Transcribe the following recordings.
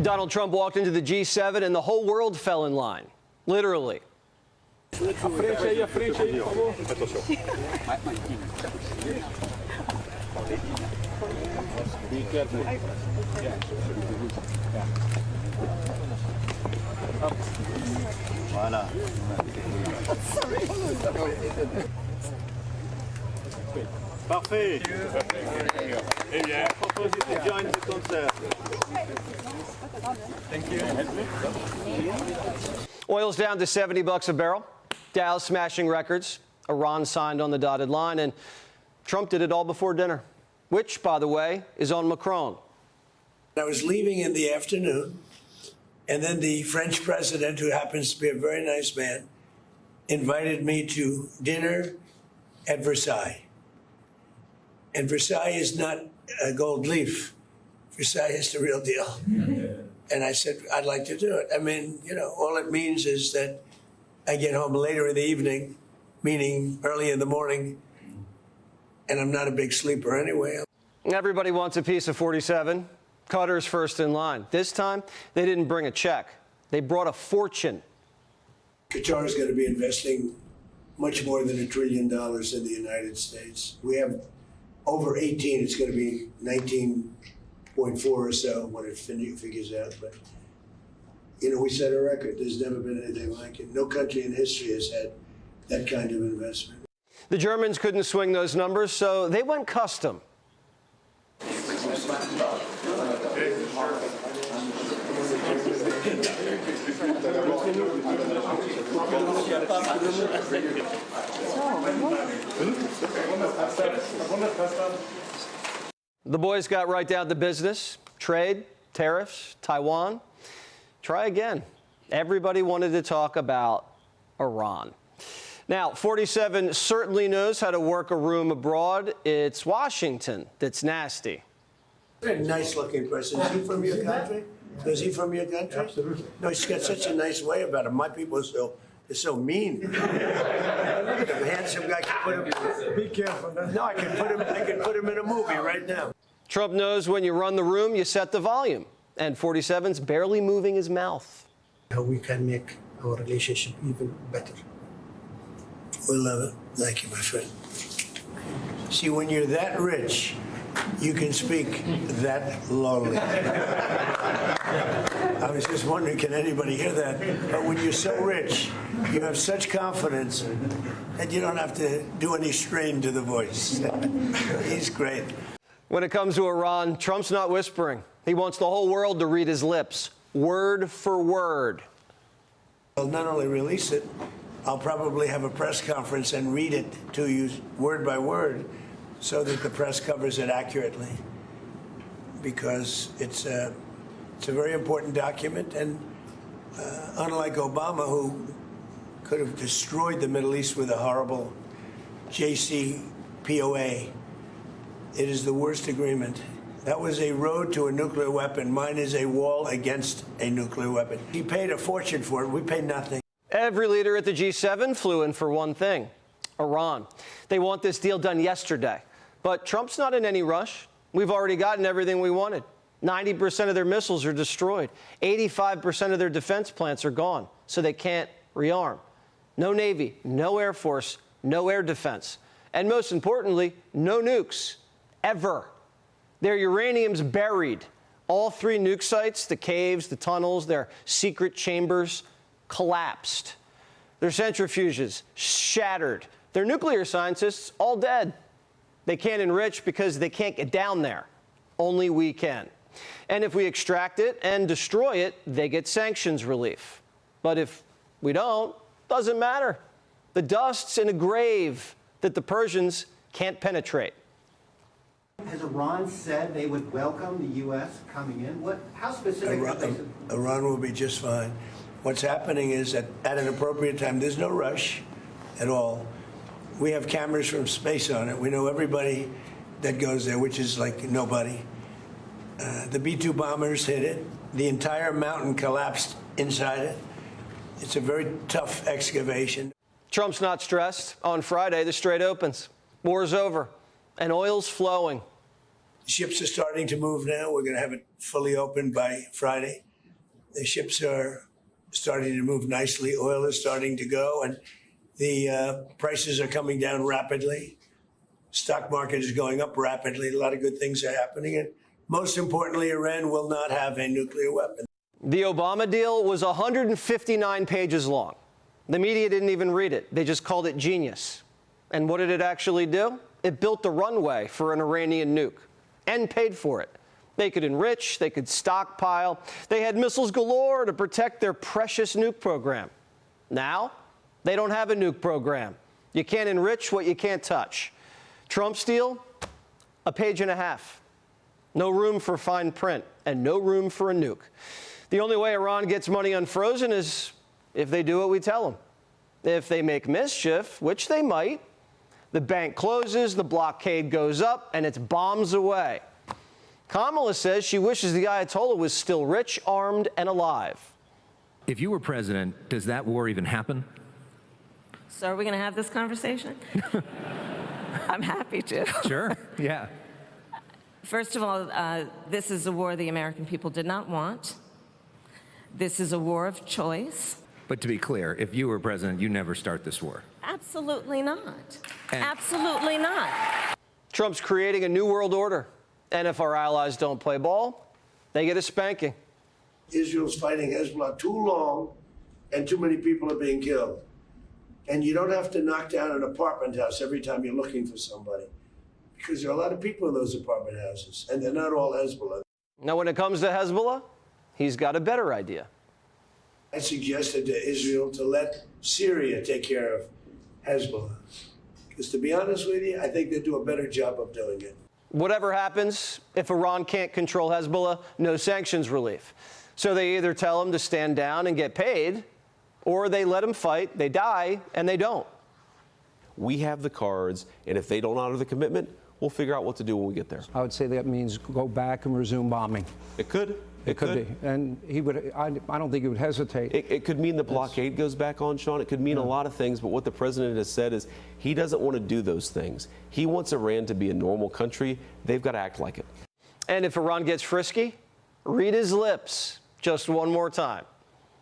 Donald Trump walked into the G7 and the whole world fell in line, literally. Parfait. Eh bien, proposez to join the concert. Thank you. Oil's down to $70 a barrel. Dow smashing records. Iran signed on the dotted line, and Trump did it all before dinner, which, by the way, is on Macron. I was leaving in the afternoon, and then the French president, who happens to be a very nice man, invited me to dinner at Versailles. And Versailles is not a gold leaf. Versailles is the real deal. And I said, I'd like to do it. I mean, you know, all it means is that I get home later in the evening, meaning early in the morning, and I'm not a big sleeper anyway. Everybody wants a piece of 47. Qatar's first in line. This time, they didn't bring a check. They brought a fortune. Qatar is going to be investing much more than $1 trillion in the United States. We have over 18, it's going to be 19.4 or so when it figures out. But, you know, we set a record. There's never been anything like it. No country in history has had that kind of investment. The Germans couldn't swing those numbers, so they went custom. The boys got right down to business. Trade, tariffs, Taiwan. Try again. Everybody wanted to talk about Iran. Now, 47 certainly knows how to work a room abroad. It's Washington that's nasty. Very nice-looking person. Is he from your country? Is he from your country? Absolutely. No, he's got such a nice way about him. My people are so mean. Look at him, handsome guy. Can put him. Be careful. No, I can put him in a movie right now. Trump knows when you run the room, you set the volume. And 47's barely moving his mouth. How we can make our relationship even better. We love it. Thank you, my friend. See, when you're that rich, you can speak that lowly. I was just wondering, can anybody hear that? But when you're so rich, you have such confidence that you don't have to do any strain to the voice. He's great. When it comes to Iran, Trump's not whispering. He wants the whole world to read his lips, word for word. I'll not only release it, I'll probably have a press conference and read it to you word by word so that the press covers it accurately, because it's a very important document. And unlike Obama, who could have destroyed the Middle East with a horrible JCPOA, it is the worst agreement. That was a road to a nuclear weapon. Mine is a wall against a nuclear weapon. He paid a fortune for it. We paid nothing. Every leader at the G7 flew in for one thing, Iran. They want this deal done yesterday. But Trump's not in any rush. We've already gotten everything we wanted. 90% of their missiles are destroyed. 85% of their defense plants are gone, so they can't rearm. No Navy, no Air Force, no air defense. And most importantly, no nukes, ever. Their uranium's buried. All 3 nuke sites, the caves, the tunnels, their secret chambers, collapsed. Their centrifuges shattered. Their nuclear scientists all dead. They can't enrich because they can't get down there. Only we can. And if we extract it and destroy it, they get sanctions relief. But if we don't, doesn't matter. The dust's in a grave that the Persians can't penetrate. Has Iran said they would welcome the U.S. coming in? How specific? Iran will be just fine. What's happening is that at an appropriate time, there's no rush at all. We have cameras from space on it. We know everybody that goes there, which is like nobody. The B-2 bombers hit it. The entire mountain collapsed inside it. It's a very tough excavation. Trump's not stressed. On Friday, the Strait opens. War's over, and oil's flowing. Ships are starting to move now. We're going to have it fully open by Friday. The ships are starting to move nicely. Oil is starting to go, and the prices are coming down rapidly. Stock market is going up rapidly. A lot of good things are happening. And most importantly, Iran will not have a nuclear weapon. The Obama deal was 159 pages long. The media didn't even read it. They just called it genius. And what did it actually do? It built the runway for an Iranian nuke and paid for it. They could enrich, they could stockpile. They had missiles galore to protect their precious nuke program. Now, they don't have a nuke program. You can't enrich what you can't touch. Trump's deal, a page and a half. No room for fine print and no room for a nuke. The only way Iran gets money unfrozen is if they do what we tell them. If they make mischief, which they might, the bank closes, the blockade goes up, and it's bombs away. Kamala says she wishes the Ayatollah was still rich, armed, and alive. If you were president, does that war even happen? So are we going to have this conversation? I'm happy to. Sure, yeah. First of all, this is a war the American people did not want. This is a war of choice. But to be clear, if you were president, you never start this war. Absolutely not. And absolutely not. Trump's creating a new world order. And if our allies don't play ball, they get a spanking. Israel's fighting Hezbollah too long, and too many people are being killed. And you don't have to knock down an apartment house every time you're looking for somebody, because there are a lot of people in those apartment houses, and they're not all Hezbollah. Now, when it comes to Hezbollah, he's got a better idea. I suggested to Israel to let Syria take care of Hezbollah. Because to be honest with you, I think they do a better job of doing it. Whatever happens, if Iran can't control Hezbollah, no sanctions relief. So they either tell them to stand down and get paid, or they let them fight, they die, and they don't. We have the cards, and if they don't honor the commitment, we'll figure out what to do when we get there. I would say that means go back and resume bombing. It could. It could be. And he would, I don't think he would hesitate. It could mean the blockade goes back on, Sean. It could mean a lot of things, but what the president has said is he doesn't want to do those things. He wants Iran to be a normal country. They've got to act like it. And if Iran gets frisky, read his lips just one more time.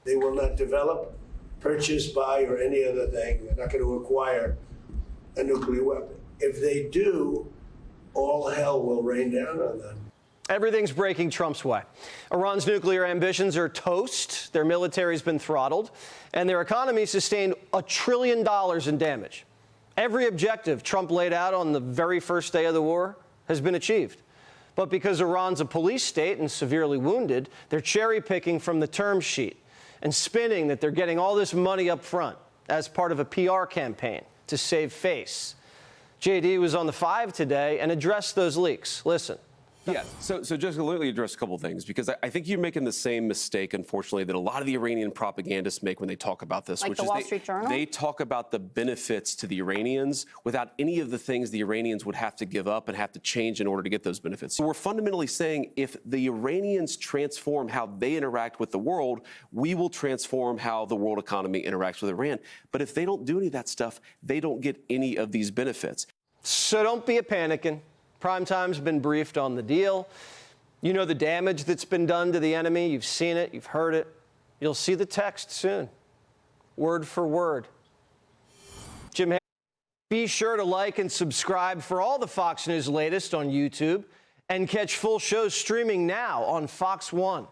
They will not develop, purchase, buy, or any other thing. They're not going to acquire a nuclear weapon. If they do, all hell will rain down on them. Everything's breaking Trump's way. Iran's nuclear ambitions are toast, their military's been throttled, and their economy sustained $1 trillion in damage. Every objective Trump laid out on the very first day of the war has been achieved. But because Iran's a police state and severely wounded, they're cherry-picking from the term sheet and spinning that they're getting all this money up front as part of a PR campaign to save face. JD was on the 5 today and addressed those leaks. Listen. Yeah, so Jessica, let me address a couple of things, because I think you're making the same mistake, unfortunately, that a lot of the Iranian propagandists make when they talk about this, like which the is Wall Street Journal? They talk about the benefits to the Iranians without any of the things the Iranians would have to give up and have to change in order to get those benefits. So we're fundamentally saying if the Iranians transform how they interact with the world, we will transform how the world economy interacts with Iran. But if they don't do any of that stuff, they don't get any of these benefits. So don't be a panicking. Primetime's been briefed on the deal. You know the damage that's been done to the enemy. You've seen it. You've heard it. You'll see the text soon, word for word. Jim, be sure to like and subscribe for all the Fox News latest on YouTube and catch full shows streaming now on Fox One.